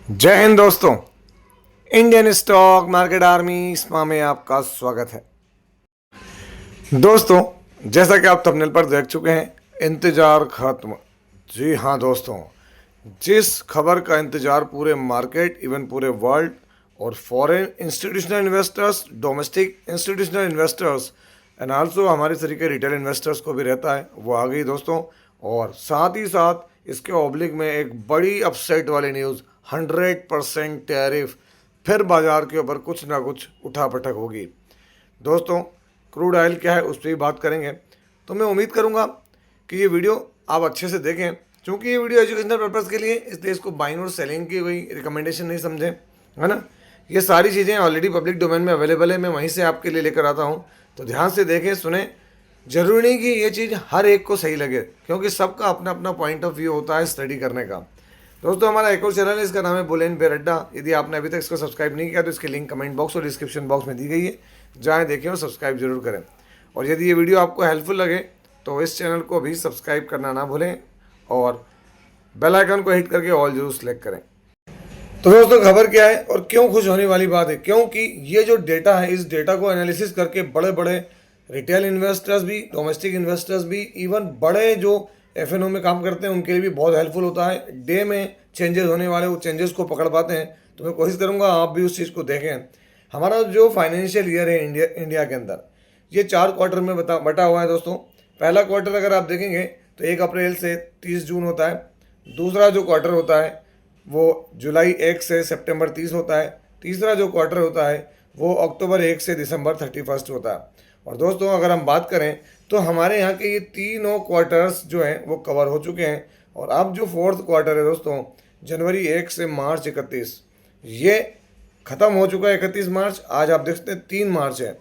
जय हिंद दोस्तों। Indian stock market army spa में आपका स्वागत है। दोस्तों, जैसा कि आप थंबनेल पर देख चुके हैं, इंतज़ार खत्म। जी हाँ दोस्तों, जिस खबर का इंतज़ार पूरे मार्केट इवन पूरे वर्ल्ड और foreign institutional investors, domestic institutional investors and also हमारे तरीके रिटेल इन्वेस्टर्स को भी रहता है, वो आ गई दोस्तों। और साथ ही साथ इसके ऑब्लिक में एक बड़ी अपसेट वाली न्यूज़, 100% टैरिफ, फिर बाजार के ऊपर कुछ ना कुछ उठापटक होगी। दोस्तों, क्रूड ऑयल क्या है उस पर भी बात करेंगे। तो मैं उम्मीद करूंगा कि ये वीडियो आप अच्छे से देखें, क्योंकि ये वीडियो एजुकेशनल पर्पज़ के लिए, इसलिए इसको बाइंग और सेलिंग की कोई रिकमेंडेशन नहीं समझें, है ना। ये सारी चीज़ें ऑलरेडी पब्लिक डोमेन में अवेलेबल है, मैं वहीं से आपके लिए लेकर आता हूँ। तो ध्यान से देखें, सुने। जरूरी नहीं कि ये चीज़ हर एक को सही लगे, क्योंकि सबका अपना अपना पॉइंट ऑफ व्यू होता है स्टडी करने का। दोस्तों, हमारा एक और चैनल है, इसका नाम है बुलेन बेर अड्डा। यदि आपने अभी तक इसको सब्सक्राइब नहीं किया तो इसकी लिंक कमेंट बॉक्स और डिस्क्रिप्शन बॉक्स में दी गई है, जाएँ देखें और सब्सक्राइब जरूर करें। और यदि ये वीडियो आपको हेल्पफुल लगे तो इस चैनल को भी सब्सक्राइब करना ना भूलें और बेल आइकन को हिट करके ऑल जरूर सेलेक्ट करें। तो दोस्तों, खबर क्या है और क्यों खुश होने वाली बात है? क्योंकि ये जो डेटा है, इस डेटा को एनालिसिस करके बड़े बड़े रिटेल इन्वेस्टर्स भी, डोमेस्टिक इन्वेस्टर्स भी, इवन बड़े जो एफएनओ में काम करते हैं उनके लिए भी बहुत हेल्पफुल होता है। डे में चेंजेस होने वाले वो चेंजेस को पकड़ पाते हैं। तो मैं कोशिश करूंगा आप भी उस चीज़ को देखें। हमारा जो फाइनेंशियल ईयर है इंडिया के अंदर, ये 4 क्वार्टर में बटा हुआ है दोस्तों। पहला क्वार्टर अगर आप देखेंगे तो 1 अप्रैल से 30 जून होता है। दूसरा जो क्वार्टर होता है वो जुलाई 1 से सितंबर 30 होता है। तीसरा जो क्वार्टर होता है वो अक्टूबर 1 से दिसंबर 31 होता है। और दोस्तों, अगर हम बात करें तो हमारे यहाँ के ये तीनों क्वार्टर्स जो हैं वो कवर हो चुके हैं। और अब जो 4th क्वार्टर है दोस्तों, जनवरी 1 से मार्च 31, ये ख़त्म हो चुका है। 31 मार्च, आज आप देख सकते हैं 3 मार्च है।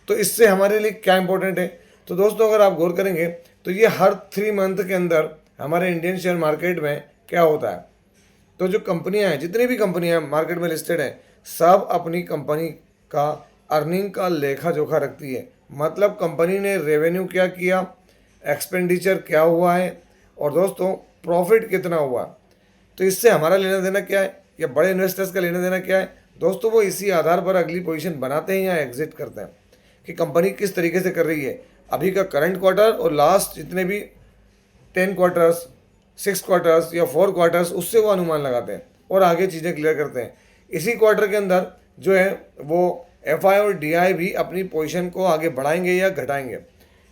तो इससे हमारे लिए क्या इंपॉर्टेंट है? तो दोस्तों, अगर आप गौर करेंगे तो ये हर 3 मंथ के अंदर हमारे इंडियन शेयर मार्केट में क्या होता है, तो जो कंपनियां हैं, जितनी भी कंपनियां मार्केट में लिस्टेड हैं, सब अपनी कंपनी का अर्निंग का लेखा जोखा रखती है। मतलब कंपनी ने रेवेन्यू क्या किया, एक्सपेंडिचर क्या हुआ है और दोस्तों प्रॉफिट कितना हुआ। तो इससे हमारा लेना देना क्या है, या बड़े इन्वेस्टर्स का लेना देना क्या है दोस्तों? वो इसी आधार पर अगली पोजीशन बनाते हैं या एग्जिट करते हैं कि कंपनी किस तरीके से कर रही है। अभी का करंट क्वार्टर और लास्ट जितने भी 10 क्वार्टर्स, 6 क्वार्टर्स या 4 क्वार्टर्स, उससे वो अनुमान लगाते हैं और आगे चीज़ें क्लियर करते हैं। इसी क्वार्टर के अंदर जो है वो एफआई और डीआई भी अपनी पोजीशन को आगे बढ़ाएंगे या घटाएंगे।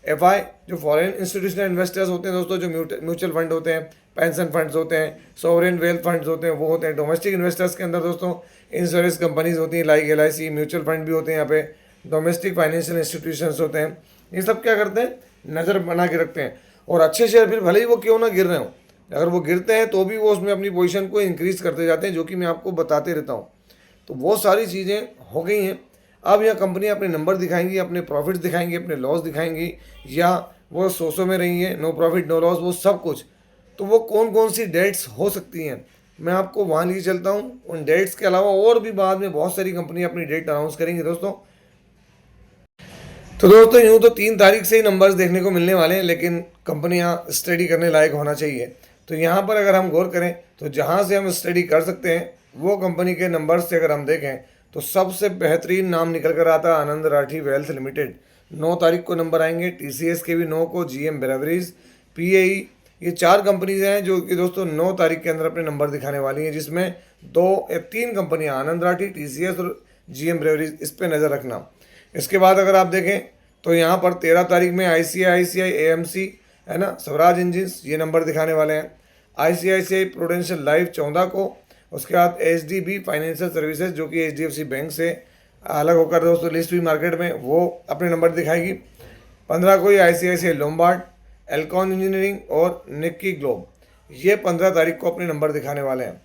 एफआई जो फॉरेन इंस्टीट्यूशनल इन्वेस्टर्स होते हैं दोस्तों, जो म्यूचुअल फंड होते हैं, पेंशन फंड्स होते हैं, सॉवरेन वेल्थ फंड्स होते हैं, वो होते हैं। डोमेस्टिक इन्वेस्टर्स के अंदर दोस्तों इंश्योरेंस कंपनीज होती हैं, लाइक एलआईसी, म्यूचुअल फंड भी होते हैं यहाँ पे, डोमेस्टिक फाइनेंशियल इंस्टीट्यूशंस होते हैं। ये सब क्या करते हैं, नज़र बना के रखते हैं। और अच्छे शेयर फिर भले ही वो क्यों ना गिर रहे हो, अगर वो गिरते हैं तो भी वो उसमें अपनी पोजीशन को इंक्रीज करते जाते हैं, जो कि मैं आपको बताते रहता हूँ। तो वो सारी चीज़ें हो गई हैं। अब यह कंपनी अपने नंबर दिखाएंगी, अपने प्रॉफिट्स दिखाएंगी, अपने लॉस दिखाएंगी, या वो सौ में रही हैं, नो प्रॉफिट नो लॉस, वो सब कुछ। तो वो कौन कौन सी डेट्स हो सकती हैं, मैं आपको वहाँ लिए चलता हूँ। उन डेट्स के अलावा और भी बाद में बहुत सारी कंपनियाँ अपनी डेट अनाउंस करेंगी दोस्तों। तो दोस्तों, यूँ तो 3 तारीख से ही नंबर्स देखने को मिलने वाले हैं, लेकिन कंपनियां स्टडी करने लायक होना चाहिए। तो यहाँ पर अगर हम गौर करें तो जहाँ से हम स्टडी कर सकते हैं वो कंपनी के नंबर्स से अगर हम देखें तो सबसे बेहतरीन नाम निकल कर आता है आनंद राठी वेल्थ लिमिटेड। 9 तारीख को नंबर आएंगे। टीसीएस के भी 9 को, जीएम ब्रेवरीज, पीएई, ये 4 कंपनीज हैं जो कि दोस्तों 9 तारीख के अंदर अपने नंबर दिखाने वाली हैं, जिसमें 2 या 3 कंपनियाँ, आनंद राठी, टीसीएस और जीएम ब्रेवरीज, इस पर नज़र रखना। इसके बाद अगर आप देखें तो यहाँ पर 13 तारीख में आईसीआईसीआई, एएमसी, है ना, स्वराज इंजिन्स, ये नंबर दिखाने वाले हैं। आईसीआईसीआई प्रूडेंशियल लाइफ 14 को। उसके बाद एचडीबी फाइनेंशियल सर्विसेज, जो कि एचडीएफसी बैंक से अलग होकर दोस्तों लिस्ट हुई मार्केट में, वो अपने नंबर दिखाएगी। 15 को ये आईसीआईसीआई लोम्बार्ड, एल्कॉन इंजीनियरिंग और निक्की ग्लोब, ये 15 तारीख को अपने नंबर दिखाने वाले हैं।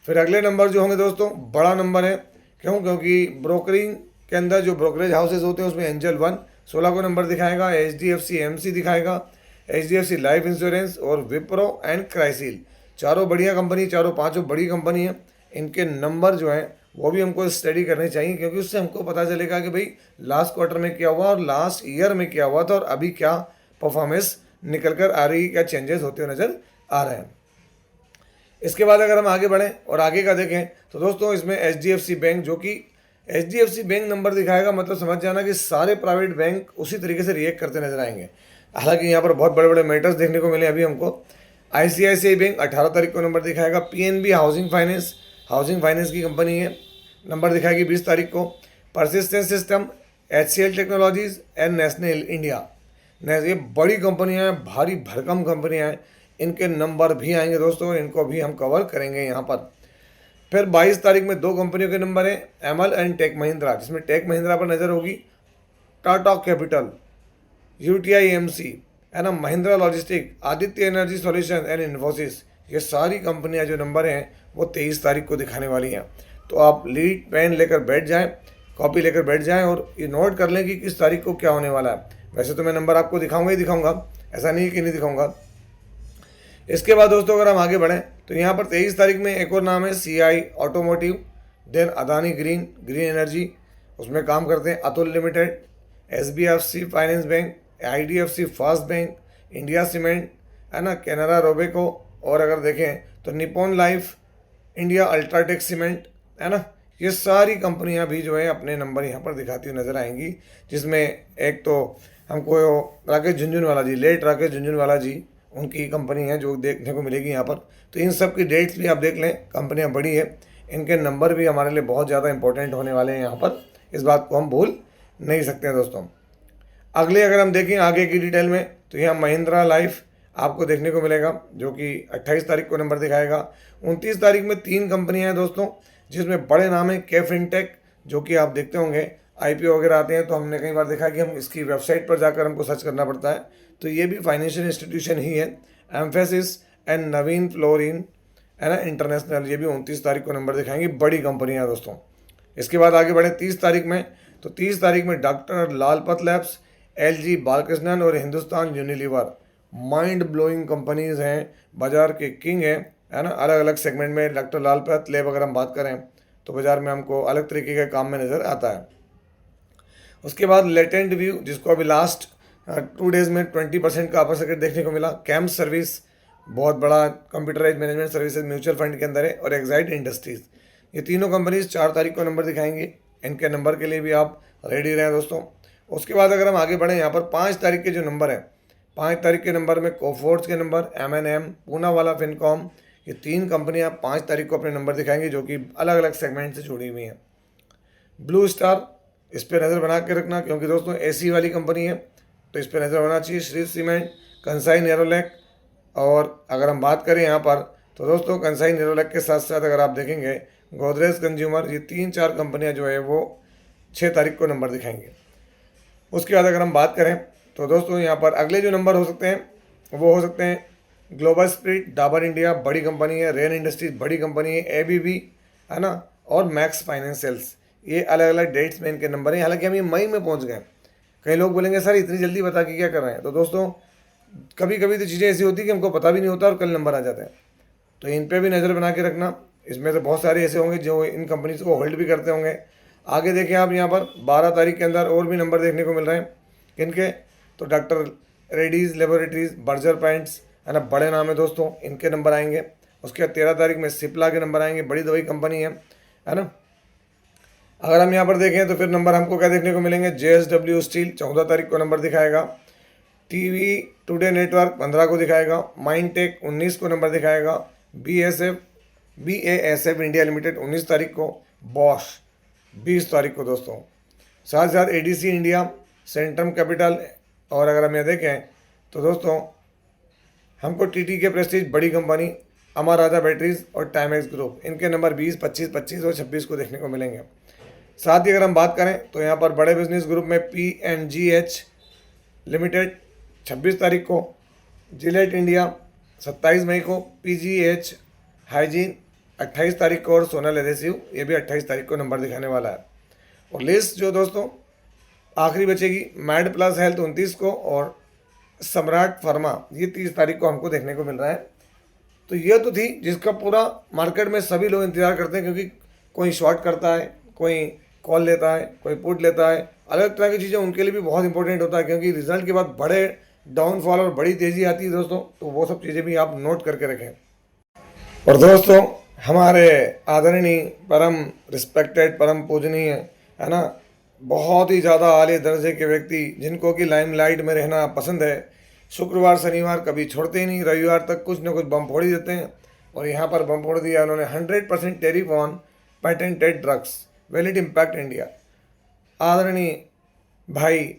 फिर अगले नंबर जो होंगे दोस्तों, बड़ा नंबर है। क्यों? क्योंकि ब्रोकरिंग के अंदर जो ब्रोकरेज हाउसेज होते हैं उसमें एंजल 1 16 को नंबर दिखाएगा, एचडीएफसी एमसी दिखाएगा, एचडीएफसी लाइफ इंश्योरेंस और विप्रो एंड क्राइसिल, चारों बढ़िया कंपनी, चारों पांचों बड़ी कंपनी है। इनके नंबर जो हैं वो भी हमको स्टडी करने चाहिए, क्योंकि उससे हमको पता चलेगा कि भाई लास्ट क्वार्टर में क्या हुआ और लास्ट ईयर में क्या हुआ था और अभी क्या परफॉर्मेंस निकल कर आ रही, क्या चेंजेस होते हुए नज़र आ रहे हैं। इसके बाद अगर हम आगे बढ़ें और आगे का देखें तो दोस्तों इसमें HDFC बैंक, जो कि HDFC बैंक नंबर दिखाएगा, मतलब समझ जाना कि सारे प्राइवेट बैंक उसी तरीके से रिएक्ट करते नजर आएंगे। हालांकि यहाँ पर बहुत बड़े बड़े मैटर्स देखने को मिले अभी हमको। ICICI बैंक 18 तारीख को नंबर दिखाएगा। PNB हाउसिंग फाइनेंस की कंपनी है, नंबर दिखाएगी 20 तारीख को। Persistence system, HCL technologies and national India, ये बड़ी कंपनियां हैं, भारी भरकम कंपनियां हैं, इनके नंबर भी आएंगे दोस्तों, इनको भी हम कवर करेंगे यहाँ पर। फिर 22 तारीख में दो कंपनियों के नंबर हैं, एमएल एंड टेक महिंद्रा, जिसमें टेक महिंद्रा पर नज़र होगी। टाटा कैपिटल, UTI AMC, है ना, Mahindra logistic, Aditya energy solution and Infosys, ये सारी कंपनियां जो नंबर हैं वो 23 तारीख को दिखाने वाली हैं। तो आप लीड पेन लेकर बैठ जाएं, कॉपी लेकर बैठ जाएं और ये नोट कर लें कि किस तारीख को क्या होने वाला है। वैसे तो मैं नंबर आपको दिखाऊंगा ही दिखाऊंगा, ऐसा नहीं कि नहीं दिखाऊंगा। इसके बाद दोस्तों अगर हम आगे बढ़ें तो यहाँ पर 23 तारीख में एक और नाम है CI automotive, then Adani green energy, उसमें काम करते हैं Atul limited, SBFC finance bank, IDFC first bank, India cement, है ना, कैनरा रोबेको, और अगर देखें तो Nippon life, India UltraTech cement, है ना, ये सारी कंपनियां भी जो है अपने नंबर यहाँ पर दिखाती हुई नजर आएंगी। जिसमें एक तो हमको राकेश झुनझुनवाला जी, लेट राकेश झुनझुनवाला जी, उनकी कंपनी है जो देखने को मिलेगी यहाँ पर। तो इन सब की डेट्स भी आप देख लें, कंपनियां बड़ी है, इनके नंबर भी हमारे लिए बहुत ज़्यादा इंपॉर्टेंट होने वाले हैं यहाँ पर, इस बात को हम भूल नहीं सकते हैं दोस्तों। अगले अगर हम देखें आगे की डिटेल में तो यहाँ महिंद्रा लाइफ आपको देखने को मिलेगा, जो कि 28 तारीख को नंबर दिखाएगा। 29 तारीख में 3 कंपनियां हैं दोस्तों, जिसमें बड़े नाम है के फिनटेक, जो कि आप देखते होंगे IPO वगैरह आते हैं तो हमने कई बार देखा कि हम इसकी वेबसाइट पर जाकर हमको सर्च करना पड़ता है, तो ये भी फाइनेंशियल इंस्टीट्यूशन ही है। एम्फेसिस एंड नवीन फ्लोरिन, है ना, इंटरनेशनल, ये भी 29 तारीख को नंबर दिखाएंगे, बड़ी कंपनियां हैं दोस्तों। इसके बाद आगे बढ़े 30 तारीख में, तो 30 तारीख में डॉक्टर लालपत लैब्स, LG बालकृष्णन और Hindustan Unilever, mind blowing companies हैं, बाजार के किंग हैं, है ना, अलग अलग सेगमेंट में। डॉक्टर लालपत लैब अगर हम बात करें तो बाजार में हमको अलग तरीके के काम में नज़र आता है। उसके बाद लेटेंट व्यू, जिसको अभी लास्ट 2 डेज़ में 20% का अपर सर्किट देखने को मिला। कैम्प सर्विस, बहुत बड़ा computerise management services mutual fund के अंदर है, और एक्साइड इंडस्ट्रीज, ये तीनों कंपनीज 4 तारीख को नंबर दिखाएंगी। इनके नंबर के लिए भी आप रेडी रहें दोस्तों। उसके बाद अगर हम आगे बढ़ें यहाँ पर 5 तारीख के जो नंबर हैं, 5 तारीख के नंबर में कोफोर्स के नंबर, M&M, पूनावाला फिनकॉम, ये 3 कंपनियाँ 5 तारीख को अपने नंबर दिखाएंगी, जो कि अलग अलग सेगमेंट से जुड़ी हुई हैं। ब्लू स्टार, इस पर नज़र बना के रखना, क्योंकि दोस्तों AC वाली कंपनी है तो इस पर नज़र होना चाहिए। श्री सीमेंट, कंसाई नेरोलैक, और अगर हम बात करें यहाँ पर तो दोस्तों कंसाई नेरोलैक के साथ साथ अगर आप देखेंगे गोदरेज कंज्यूमर, ये 3-4 कंपनियाँ जो है वो 6 तारीख को नंबर दिखाएंगे। उसके बाद अगर हम बात करें तो दोस्तों यहाँ पर अगले जो नंबर हो सकते हैं वो हो सकते हैं ग्लोबल स्प्रिट, डाबर इंडिया, बड़ी कंपनी है, रेन इंडस्ट्रीज, बड़ी कंपनी है, ABB, है ना, और मैक्स फाइनेंशियल्स, ये अलग अलग डेट्स में इनके नंबर हैं। हालांकि हम ये मई में पहुंच गए। कई लोग बोलेंगे सर इतनी जल्दी बता के क्या कर रहे हैं, तो दोस्तों कभी कभी तो चीज़ें ऐसी होती है कि हमको पता भी नहीं होता और कल नंबर आ जाते हैं, तो इन पे भी नज़र बना के रखना। इसमें से बहुत सारे ऐसे होंगे जो इन कंपनीज को होल्ड भी करते होंगे। आगे देखें आप यहाँ पर 12 तारीख के अंदर और भी नंबर देखने को मिल रहे हैं, किनके, तो doctor Reddy's laboratories, Berger pants, है ना, बड़े नाम है दोस्तों, इनके नंबर आएंगे। उसके बाद 13 तारीख में सिप्ला के नंबर आएंगे, बड़ी दवाई कंपनी है ना। अगर हम यहाँ पर देखें तो फिर नंबर हमको क्या देखने को मिलेंगे, JSW स्टील 14 तारीख को नंबर दिखाएगा, TV टुडे नेटवर्क 15 को दिखाएगा, माइंडटेक 19 को नंबर दिखाएगा, BASF इंडिया लिमिटेड 19 तारीख को, बॉश 20 तारीख को दोस्तों, साथ साथ ADC इंडिया, सेंट्रम कैपिटल, और अगर हम यहाँ देखें तो दोस्तों हमको TTK प्रेस्टीज, बड़ी कंपनी, अमर राजा बैटरीज और टाइमेक्स ग्रुप, इनके नंबर 20, 25, 25 और 26 को देखने को मिलेंगे। साथ ही अगर हम बात करें तो यहाँ पर बड़े बिजनेस ग्रुप में PMGH लिमिटेड 26 तारीख को, जिलेट इंडिया 27 मई को, PGH हाइजीन 28 तारीख को, और सोनल एडेसिव ये भी 28 तारीख को नंबर दिखाने वाला है। और लिस्ट जो दोस्तों आखिरी बचेगी, मैड प्लस हेल्थ 29 को, और सम्राट फार्मा ये 30 तारीख को हमको देखने को मिल रहा है। तो ये तो थी जिसका पूरा मार्केट में सभी लोग इंतजार करते हैं, क्योंकि कोई शॉर्ट करता है, कोई कॉल लेता है, कोई पुट लेता है, अलग तरह की चीज़ें उनके लिए भी बहुत इंपॉर्टेंट होता है, क्योंकि रिजल्ट के बाद बड़े डाउनफॉल और बड़ी तेज़ी आती है दोस्तों, तो वो सब चीज़ें भी आप नोट करके रखें। और दोस्तों, हमारे आदरणीय परम रिस्पेक्टेड परम पूजनीय है ना, बहुत ही ज़्यादा आले दर्जे के व्यक्ति जिनको कि लाइमलाइट में रहना पसंद है, शुक्रवार शनिवार कभी छोड़ते ही नहीं, रविवार तक कुछ न कुछ बम फोड़ ही देते हैं। और यहाँ पर बम फोड़ दिया उन्होंने 100% tariff on patented drugs, will it impact India. आदरणीय भाई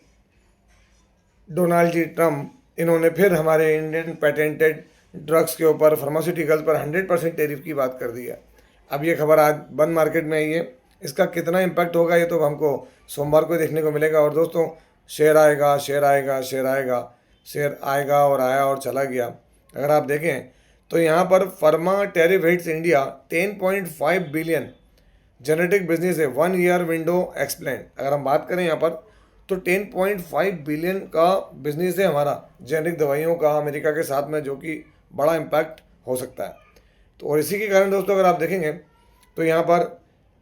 डोनाल्ड जी ट्रम्प इन्होंने फिर हमारे इंडियन पेटेंटेड ड्रग्स के ऊपर, फार्मास्यूटिकल्स पर 100% टेरिफ की बात कर दी है। अब ये खबर आज बंद मार्केट में आई है, इसका कितना इम्पैक्ट होगा ये तो हमको सोमवार को देखने को मिलेगा। और दोस्तों, शेयर आएगा, शेयर आएगा, शेयर आएगा, शेयर आएगा और आया और चला गया। अगर आप देखें तो यहाँ पर pharma tariff hits India 10.5 billion, genetic business है, 1 ईयर विंडो एक्सप्लेन। अगर हम बात करें यहाँ पर तो 10.5 बिलियन का बिजनेस है हमारा जेनेरिक दवाइयों का अमेरिका के साथ में, जो कि बड़ा इम्पैक्ट हो सकता है। तो और इसी के कारण दोस्तों अगर आप देखेंगे तो यहाँ पर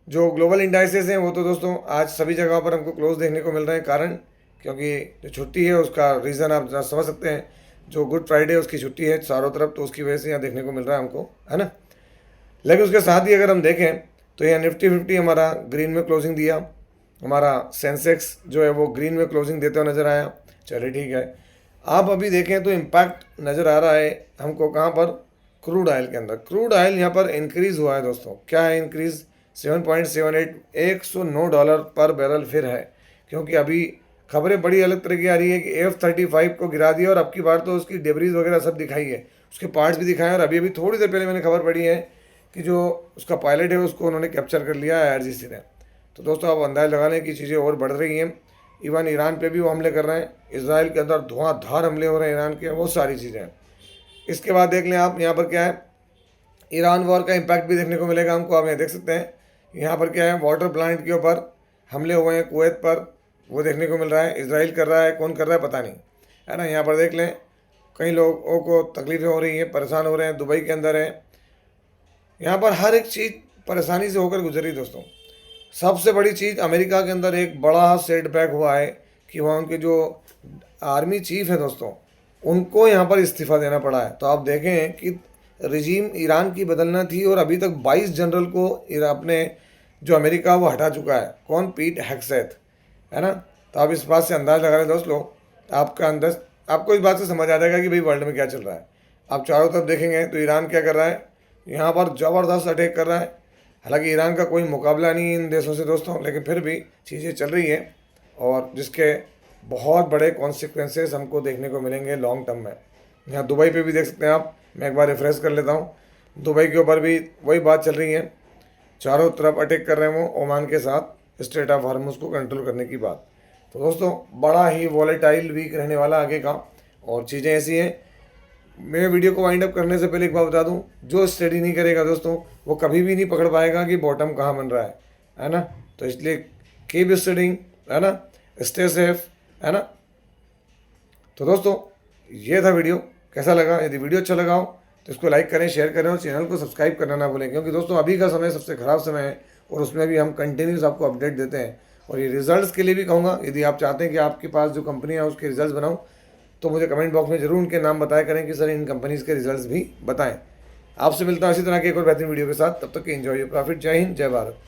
जो ग्लोबल इंडाइसेस हैं वो तो दोस्तों आज सभी जगहों पर हमको क्लोज देखने को मिल रहे हैं। कारण क्योंकि जो छुट्टी है उसका रीज़न आप समझ सकते हैं, जो गुड फ्राइडे उसकी छुट्टी है चारों तरफ, तो उसकी वजह से यहाँ देखने को मिल रहा है हमको, है ना। लेकिन उसके साथ ही अगर हम देखें तो यहाँ निफ्टी 50 हमारा ग्रीन में क्लोजिंग दिया, हमारा सेंसेक्स जो है वो ग्रीन में क्लोजिंग देते हुए नज़र आया। चलिए ठीक है, आप अभी देखें तो इम्पैक्ट नज़र आ रहा है हमको कहाँ पर, क्रूड ऑयल के अंदर। क्रूड ऑयल यहाँ पर इंक्रीज़ हुआ है दोस्तों, क्या है इंक्रीज़, 7.78, $109 पर बैरल फिर है। क्योंकि अभी खबरें बड़ी अलग तरह की आ रही है कि F-35 को गिरा दिया और अब की बार तो उसकी डेब्रीज वगैरह सब दिखाई है, उसके पार्ट्स भी दिखाए। और अभी थोड़ी देर पहले मैंने खबर पढ़ी है कि जो उसका पायलट है उसको उन्होंने कैप्चर कर लिया है IRGC ने। तो दोस्तों आप अंदाज़ लगा लें कि चीज़ें और बढ़ रही हैं। इवन ईरान पे भी वो हमले कर रहे हैं, इसराइल के अंदर धुआंधार हमले हो रहे हैं ईरान के, बहुत सारी चीज़ें हैं। इसके बाद देख लें आप यहाँ पर क्या है, ईरान वॉर का इम्पैक्ट भी देखने को मिलेगा हमको। आप यहाँ देख सकते हैं यहाँ पर क्या है, वाटर प्लांट के ऊपर हमले हुए हैं कुवैत पर, वो देखने को मिल रहा है। इसराइल कर रहा है, कौन कर रहा है पता नहीं, है ना। यहाँ पर देख लें कई लोगों को तकलीफ़ें हो रही हैं, परेशान हो रहे हैं, दुबई के अंदर है। यहाँ पर हर एक चीज़ परेशानी से होकर गुजरी दोस्तों। सबसे बड़ी चीज़ अमेरिका के अंदर एक बड़ा सेटबैक हुआ है कि वहाँ उनके जो आर्मी चीफ है दोस्तों, उनको यहाँ पर इस्तीफ़ा देना पड़ा है। तो आप देखें कि रिजीम ईरान की बदलना थी और अभी तक 22 जनरल को अपने जो अमेरिका वो हटा चुका है। कौन, पीट हेग्सेथ, है ना। तो आप इस बात से अंदाज़ लगा रहे दोस्तों, आपका अंदाज आपको इस बात से समझ आ जाएगा कि भाई वर्ल्ड में क्या चल रहा है। आप चारों तरफ देखेंगे तो ईरान क्या कर रहा है, यहाँ पर ज़बरदस्त अटैक कर रहा है। हालांकि ईरान का कोई मुकाबला नहीं इन देशों से दोस्तों, लेकिन फिर भी चीज़ें चल रही हैं और जिसके बहुत बड़े कॉन्सिक्वेंसेस हमको देखने को मिलेंगे लॉन्ग टर्म में। यहाँ दुबई पे भी देख सकते हैं आप, मैं एक बार रिफ्रेश कर लेता हूँ। दुबई के ऊपर भी वही बात चल रही है, चारों तरफ अटैक कर रहे हैं वो ओमान के साथ, स्ट्रेट ऑफ हार्मुज को कंट्रोल करने की बात। तो दोस्तों बड़ा ही वॉलेटाइल वीक रहने वाला आगे का, और चीज़ें ऐसी हैं। मैं वीडियो को वाइंड अप करने से पहले एक बात बता दूं, जो स्टडी नहीं करेगा दोस्तों वो कभी भी नहीं पकड़ पाएगा कि बॉटम कहाँ बन रहा है ना। तो इसलिए कीप स्टडिंग, है ना, स्टे सेफ, है ना। तो दोस्तों ये था वीडियो, कैसा लगा, यदि वीडियो अच्छा लगा हो तो इसको लाइक करें, शेयर करें और चैनल को सब्सक्राइब करना ना भूलें। क्योंकि दोस्तों अभी का समय सबसे ख़राब समय है और उसमें भी हम कंटिन्यूस आपको अपडेट देते हैं। और ये रिजल्ट्स के लिए भी कहूँगा, यदि आप चाहते हैं कि आपके पास जो कंपनी है उसके रिजल्ट्स बनाऊँ तो मुझे कमेंट बॉक्स में ज़रूर उनके नाम बताया करें कि सर इन कंपनीज़ के रिजल्ट्स भी बताएं। आपसे मिलता हूँ इसी तरह के एक और बेहतरीन वीडियो के साथ, तब तक के एंजॉय योर प्रॉफिट। जय हिंद, जय भारत।